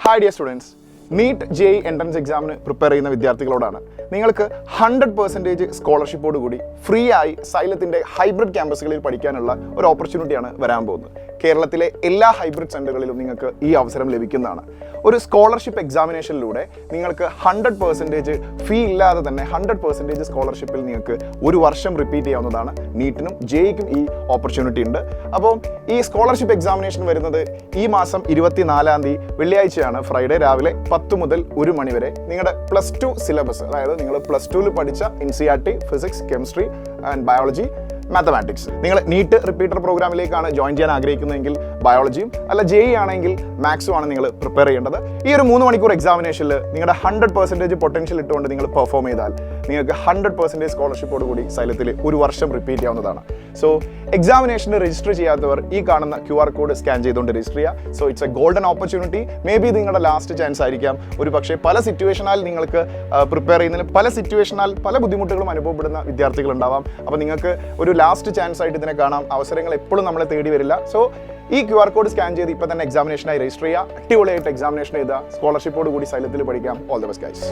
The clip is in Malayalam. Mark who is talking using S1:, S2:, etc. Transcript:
S1: Hi dear students, NEET JE entrance exam prepare ചെയ്യുന്ന വിദ്യാർത്ഥികളോടാണ് നിങ്ങൾക്ക് 100% സ്കോളർഷിപ്പോട് കൂടി ഫ്രീ ആയി സൈലത്തിന്റെ ഹൈബ്രിഡ് ക്യാമ്പസുകളിൽ പഠിക്കാനുള്ള ഒരു ഓപ്പർച്യൂണിറ്റിയാണ് വരാൻ പോകുന്നത്. കേരളത്തിലെ എല്ലാ ഹൈബ്രിഡ് സെന്ററുകളിലും നിങ്ങൾക്ക് ഈ അവസരം ലഭിക്കുന്നതാണ്. ഒരു സ്കോളർഷിപ്പ് എക്സാമിനേഷനിലൂടെ നിങ്ങൾക്ക് 100% ഫീ ഇല്ലാതെ തന്നെ 100% സ്കോളർഷിപ്പിൽ നിങ്ങൾക്ക് ഒരു വർഷം റിപ്പീറ്റ് ചെയ്യാവുന്നതാണ്. നീറ്റിനും ജെയ്ക്കും ഈ ഓപ്പർച്യൂണിറ്റി ഉണ്ട്. അപ്പോൾ ഈ സ്കോളർഷിപ്പ് എക്സാമിനേഷൻ വരുന്നത് ഈ മാസം 24-ാം തീയതി വെള്ളിയാഴ്ചയാണ്, ഫ്രൈഡേ രാവിലെ 10 മുതൽ 1 മണി വരെ. നിങ്ങളുടെ +2 സിലബസ്, അതായത് നിങ്ങൾ +2 പഠിച്ച NCERT, physics, chemistry and biology, mathematics, നിങ്ങൾ നീറ്റ് റിപ്പീറ്റർ പ്രോഗ്രാമിലേക്കാണ് ജോയിൻ ചെയ്യാൻ ആഗ്രഹിക്കുന്നതെങ്കിൽ ബയോളജിയും, അല്ല JE ആണെങ്കിൽ മാത്സും ആണ് നിങ്ങൾ പ്രിപ്പയർ ചെയ്യേണ്ടത്. ഈ ഒരു 3 മണിക്കൂർ എക്സാമിനേഷനിൽ നിങ്ങളുടെ 100% പൊട്ടൻഷ്യൽ ഇട്ടുകൊണ്ട് നിങ്ങൾ പെർഫോം ചെയ്താൽ നിങ്ങൾക്ക് 100% സ്കോളർഷിപ്പോട് കൂടി സൈലത്തിൽ ഒരു വർഷം റിപ്പീറ്റ് ചെയ്യാവുന്നതാണ്. സോ എക്സാമിനേഷന് രജിസ്റ്റർ ചെയ്യാത്തവർ ഈ കാണുന്ന QR കോഡ് സ്കാൻ ചെയ്തുകൊണ്ട് രജിസ്റ്റർ ചെയ്യുക. So it's A golden opportunity. May be നിങ്ങളുടെ ലാസ്റ്റ് ചാൻസ് ആയിരിക്കാം. ഒരു പക്ഷേ പല സിറ്റുവേഷനാൽ നിങ്ങൾക്ക് പ്രിപ്പയർ ചെയ്യുന്നതിന് പല ബുദ്ധിമുട്ടുകളും അനുഭവപ്പെടുന്ന വിദ്യാർത്ഥികൾ ഉണ്ടാവാം. അപ്പോൾ നിങ്ങൾക്ക് ഒരു ലാസ്റ്റ് ചാൻസ് ആയിട്ട് ഇതിനെ കാണാം. അവസരങ്ങൾ എപ്പോഴും നമ്മളെ തേടി വരില്ല. സോ ഈ QR കോഡ് സ്കാൻ ചെയ്ത് ഇപ്പോൾ തന്നെ എക്സാമിനേഷനായി രജിസ്റ്റർ ചെയ്യുക. അടിപൊളിയായിട്ട് എക്സാമിനേഷൻ എഴുതുക. സ്കോളർഷിപ്പോട് കൂടി സൈലത്തിൽ പഠിക്കാം. All the best guys.